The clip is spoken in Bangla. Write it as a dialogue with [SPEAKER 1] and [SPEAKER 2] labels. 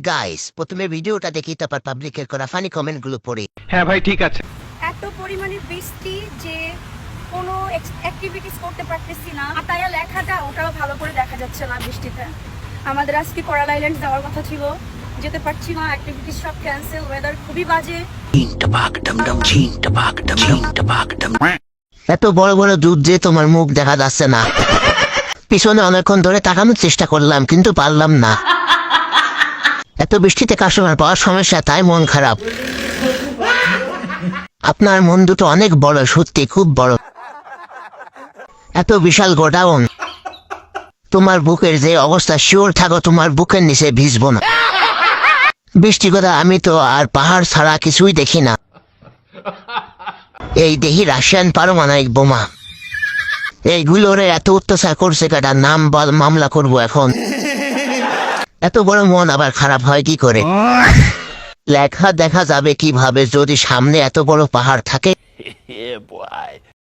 [SPEAKER 1] গাইস, প্রথমে ভিডিওটা দেখি, তারপর পাবলিকের করা ফানি কমেন্ট গুলো পড়ি।
[SPEAKER 2] হ্যাঁ ভাই ঠিক আছে।
[SPEAKER 3] এত পরিমাণে বৃষ্টি যে কোনো অ্যাক্টিভিটিস করতে পারতেছি না। তাই লেখাটা ওটাও ভালো করে দেখা যাচ্ছে না বৃষ্টিতে। আমাদের আজকে কোরাল আইল্যান্ড যাওয়ার কথা ছিল, যেতে পারছি না, অ্যাক্টিভিটিস সব ক্যান্সেল, ওয়েদার খুবই বাজে।
[SPEAKER 1] এত বড় বড় দুধ যে তোমার মুখ দেখা যাচ্ছে না। পিছনে অনেকক্ষণ ধরে তাকানোর চেষ্টা করলাম কিন্তু পারলাম না। এত বৃষ্টিতে কাস্টমার পাওয়ার সমস্যা, তাই মন খারাপ। আপনার মন দুটো অনেক বড়, সত্যি খুব বড়। এত বিশাল গোডাউন, তোমার বুকের যে অবস্থা, শিওর থাকো তোমার বুকের নিচে ভিজবো না। বৃষ্টি কথা, আমি তো আর পাহাড় ছাড়া কিছুই দেখি না। এই রাশিয়ান পারমাণবিক বোমা, এইগুলোরে এত অত্যাচার করছে কাটা, নাম বল, মামলা করব এখন। এত বড় মন আবার খারাপ হয় কি করে? লেখা দেখা যাবে কিভাবে যদি সামনে এত বড় পাহাড় থাকে?